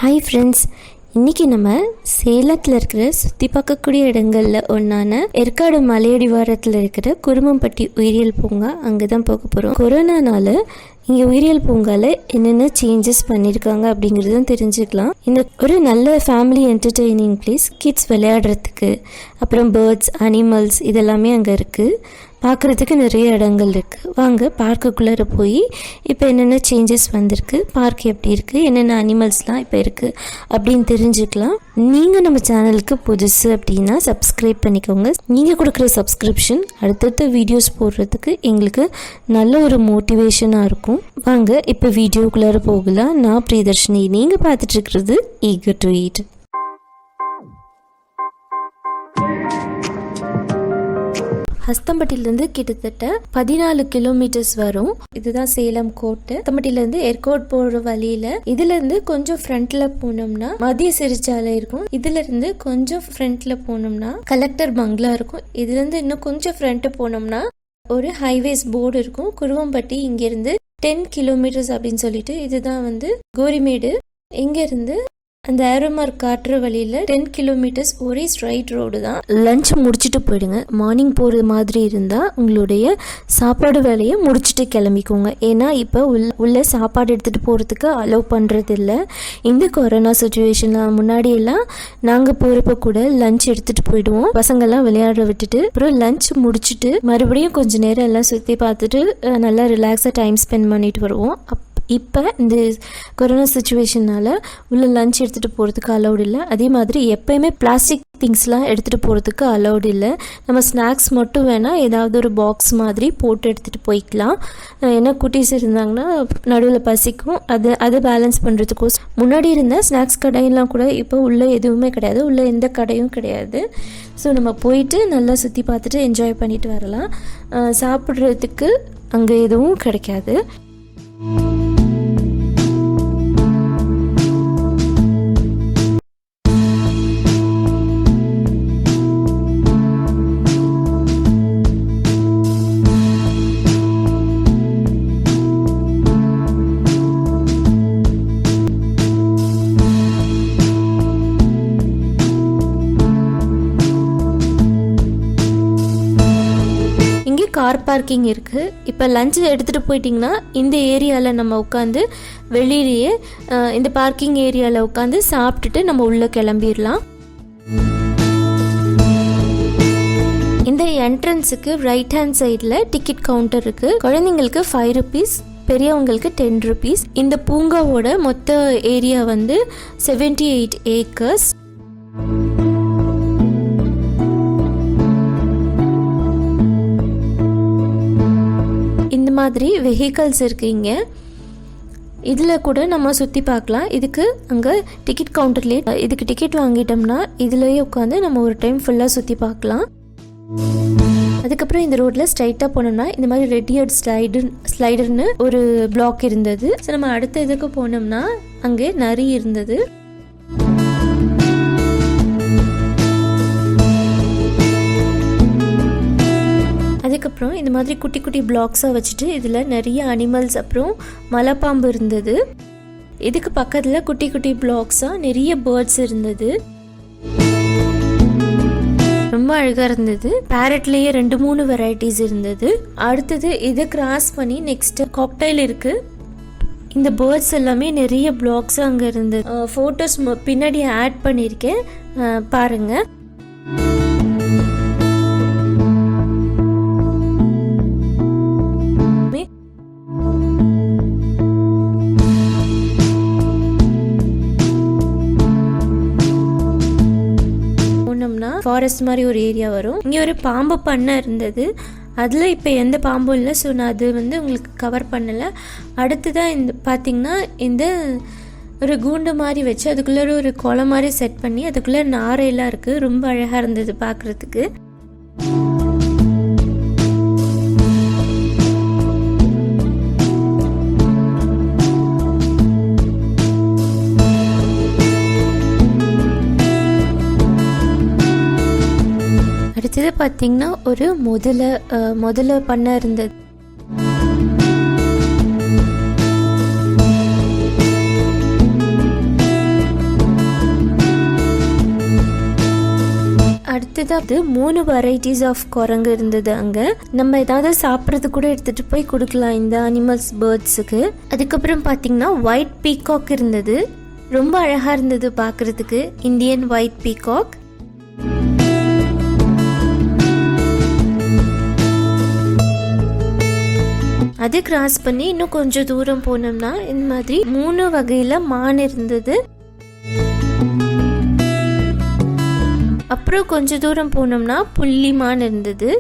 Hi friends, இன்றைக்கி நம்ம சேலத்தில் இருக்கிற சுற்றி பார்க்கக்கூடிய இடங்களில் ஒன்றான ஏற்காடு மலையடிவாரத்தில் இருக்கிற குருமம்பட்டி உயிரியல் பூங்கா அங்கே தான் போக போகிறோம். கொரோனானால இங்கே உயிரியல் பூங்காவில் என்னென்ன சேஞ்சஸ் பண்ணியிருக்காங்க அப்படிங்கிறதும் தெரிஞ்சுக்கலாம். இந்த ஒரு நல்ல ஃபேமிலி என்டர்டெய்னிங் பிளேஸ், கிட்ஸ் விளையாடுறதுக்கு, அப்புறம் பேர்ட்ஸ், அனிமல்ஸ் இதெல்லாமே அங்கே இருக்குது. பார்க்குறதுக்கு நிறைய இடங்கள் இருக்குது. வாங்க பார்க்குக்குள்ளே போய் இப்போ என்னென்ன சேஞ்சஸ் வந்திருக்கு, பார்க் எப்படி இருக்குது, என்னென்ன அனிமல்ஸ்லாம் இப்போ இருக்குது அப்படின்னு தெரிஞ்சுக்கலாம். நீங்கள் நம்ம சேனலுக்கு புதுசு அப்படின்னா சப்ஸ்கிரைப் பண்ணிக்கோங்க. நீங்கள் கொடுக்குற சப்ஸ்கிரிப்ஷன் அடுத்தடுத்த வீடியோஸ் போடுறதுக்கு எங்களுக்கு நல்ல ஒரு மோட்டிவேஷனாக இருக்கும். வாங்க இப்போ வீடியோக்குள்ளே போகலாம். நான் பிரியதர்ஷினி, நீங்கள் பார்த்துட்ருக்கிறது ஈகர் டு ஈட். ஹஸ்தம்பட்டியிலேருந்து கிட்டத்தட்ட 14 கிலோமீட்டர்ஸ் வரும். இதுதான் சேலம் கோட்டை. ஹஸ்தம்பட்டியிலேருந்து ஏர்கோட் போகிற வழியில இதுலேருந்து கொஞ்சம் ஃப்ரண்ட்ல போனோம்னா மத்திய சிறைச்சாலை இருக்கும். இதுல இருந்து கொஞ்சம் ஃப்ரண்ட்ல போனோம்னா கலெக்டர் பங்களா இருக்கும். இதுல இருந்து இன்னும் கொஞ்சம் ஃப்ரண்ட் போனோம்னா ஒரு ஹைவேஸ் போர்டு இருக்கும். குருவம்பட்டி இங்கிருந்து 10 கிலோமீட்டர்ஸ் அப்படின்னு சொல்லிட்டு இதுதான் கோரிமேடு. இங்கிருந்து அந்த ஏரோமார்க் காட்டுற வழியில் 10 கிலோமீட்டர்ஸ் ஒரே ஸ்ட்ரைட் ரோடு தான். லஞ்ச் முடிச்சுட்டு போயிடுங்க. மார்னிங் போகிற மாதிரி இருந்தால் உங்களுடைய சாப்பாடு வேலையை முடிச்சுட்டு கிளம்பிக்கோங்க. ஏன்னா இப்போ உள்ள சாப்பாடு எடுத்துகிட்டு போகிறதுக்கு அலோவ் பண்ணுறது இல்லை. இந்த கொரோனா சுச்சுவேஷனில் முன்னாடியெல்லாம் நாங்கள் போகிறப்ப கூட லஞ்ச் எடுத்துகிட்டு போயிடுவோம். பசங்கள்லாம் விளையாட விட்டுட்டு அப்புறம் லஞ்ச் முடிச்சுட்டு மறுபடியும் கொஞ்சம் நேரம் எல்லாம் சுற்றி பார்த்துட்டு நல்லா ரிலாக்ஸாக டைம் ஸ்பெண்ட் பண்ணிட்டு வருவோம். இப்போ இந்த கொரோனா சுச்சுவேஷனால் உள்ள லஞ்ச் எடுத்துகிட்டு போகிறதுக்கு அலௌட் இல்லை. அதே மாதிரி எப்போயுமே பிளாஸ்டிக் திங்ஸ்லாம் எடுத்துகிட்டு போகிறதுக்கு அலௌட் இல்லை. நம்ம ஸ்நாக்ஸ் மட்டும் வேணால் ஏதாவது ஒரு பாக்ஸ் மாதிரி போட்டு எடுத்துகிட்டு போய்க்கலாம். ஏன்னா குட்டீஸ் இருந்தாங்கன்னா நடுவில் பசிக்கும். அதை பேலன்ஸ் பண்ணுறதுக்கோசம் முன்னாடி இருந்த ஸ்நாக்ஸ் கடையெல்லாம் கூட இப்போ உள்ளே எதுவுமே கிடையாது. உள்ளே எந்த கடையும் கிடையாது. ஸோ நம்ம போயிட்டு நல்லா சுற்றி பார்த்துட்டு என்ஜாய் பண்ணிட்டு வரலாம். சாப்பிட்றதுக்கு அங்கே எதுவும் கிடைக்காது. கார் பார்க்கிங் இருக்குது. இப்போ லஞ்சு எடுத்துகிட்டு போயிட்டிங்கன்னா இந்த ஏரியாவில் நம்ம உட்காந்து வெளியிலேயே இந்த பார்க்கிங் ஏரியாவில் உட்காந்து சாப்பிட்டுட்டு நம்ம உள்ளே கிளம்பிடலாம். இந்த என்ட்ரன்ஸுக்கு ரைட் ஹேண்ட் சைடில் டிக்கெட் கவுண்டர் இருக்குது. குழந்தைங்களுக்கு 5 rupees, பெரியவங்களுக்கு 10 rupees. இந்த பூங்காவோட மொத்த ஏரியா 78 acres. மாதிரி வெஹிக்கல்ஸ் இருக்குங்க. இதில் கூட நம்ம சுற்றி பார்க்கலாம். இதுக்கு அங்கே டிக்கெட் கவுண்டர்லேயே இதுக்கு டிக்கெட் வாங்கிட்டோம்னா இதுலேயே உட்காந்து நம்ம ஒரு டைம் ஃபுல்லாக சுற்றி பார்க்கலாம். அதுக்கப்புறம் இந்த ரோட்டில் ஸ்ட்ரைட்டாக போனோம்னா இந்த மாதிரி ரெட்டியர்ட் ஸ்லைடர்னு ஒரு பிளாக் இருந்தது. ஸோ நம்ம அடுத்த இதுக்கு போனோம்னா அங்கே நரி இருந்தது. அதுக்கப்புறம் இந்த மாதிரி குட்டி குட்டி பிளாக்ஸாக வச்சுட்டு இதில் நிறைய அனிமல்ஸ் அப்புறம் மலைப்பாம்பு இருந்தது. இதுக்கு பக்கத்தில் குட்டி குட்டி பிளாக்ஸாக நிறைய பேர்ட்ஸ் இருந்தது. ரொம்ப அழகாக இருந்தது. பேரட்லேயே 2-3 வெரைட்டிஸ் இருந்தது. அடுத்தது இதை கிராஸ் பண்ணி நெக்ஸ்ட் காக்டைல் இருக்குது. இந்த பேர்ட்ஸ் எல்லாமே நிறைய பிளாக்ஸ் அங்கே இருந்தது. ஃபோட்டோஸ் பின்னாடி ஆட் பண்ணியிருக்கேன், பாருங்கள். ஃபாரஸ்ட் மாதிரி ஒரு ஏரியா வரும். இங்கே ஒரு பாம்பு பண்ணை இருந்தது. அதில் இப்போ எந்த பாம்பும் இல்லை. ஸோ நான் அது உங்களுக்கு கவர் பண்ணலை. அடுத்ததான் இந்த பார்த்திங்கன்னா இந்த ஒரு கூண்டு மாதிரி வச்சு அதுக்குள்ளே ஒரு குளம் மாதிரி செட் பண்ணி அதுக்குள்ளே நாரையெல்லாம் இருக்குது. ரொம்ப அழகாக இருந்தது பார்க்குறதுக்கு. அடுத்தது பார்த்திங்கன்னா ஒரு முதல்ல பண்ண இருந்தது. அடுத்தது 3 வெரைட்டிஸ் ஆஃப் குரங்கு இருந்தது அங்க. நம்ம ஏதாவது சாப்பிட்றது கூட எடுத்துட்டு போய் கொடுக்கலாம் இந்த அனிமல்ஸ் பேர்ட்ஸுக்கு. அதுக்கப்புறம் பார்த்தீங்கன்னா ஒயிட் பீகாக் இருந்தது. ரொம்ப அழகா இருந்தது பார்க்கறதுக்கு. Indian white peacock. அது கிராஸ் பண்ணி இன்னும் கொஞ்சம் தூரம் போனோம்னா இந்த மாதிரி 3 வகையில மான் இருந்தது. அப்புறம் கொஞ்சம் தூரம் போனோம்னா புள்ளி மான் இருந்தது.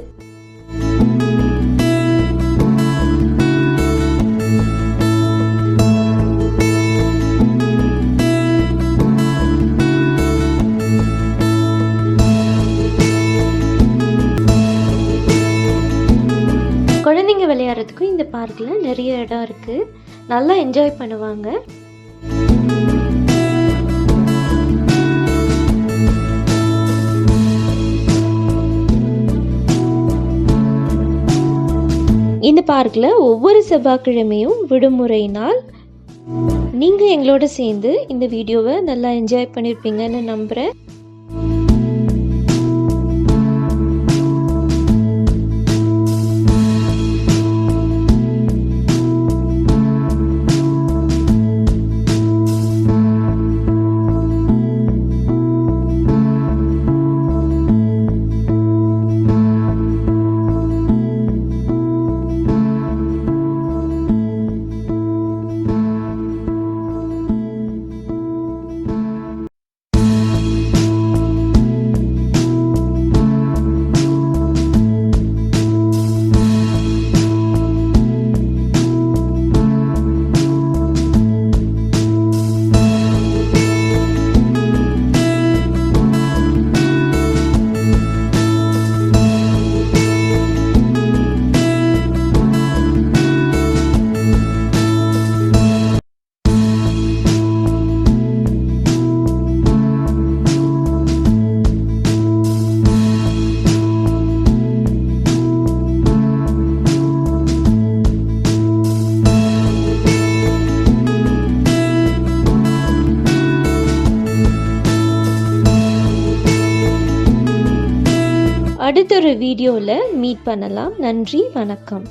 குழந்தைங்க விளையாடுறதுக்கும் இந்த பார்க்கில் நிறைய இடம் இருக்குது. நல்லா என்ஜாய் பண்ணுவாங்க. இந்த பார்க்கில் ஒவ்வொரு செவ்வாய்க்கிழமையும் விடுமுறை நாள். நீங்கள் எங்களோட சேர்ந்து இந்த வீடியோவை நல்லா என்ஜாய் பண்ணியிருப்பீங்கன்னு நம்புகிறேன். அடுத்த ஒரு வீடியோவில் மீட் பண்ணலாம். நன்றி, வணக்கம்.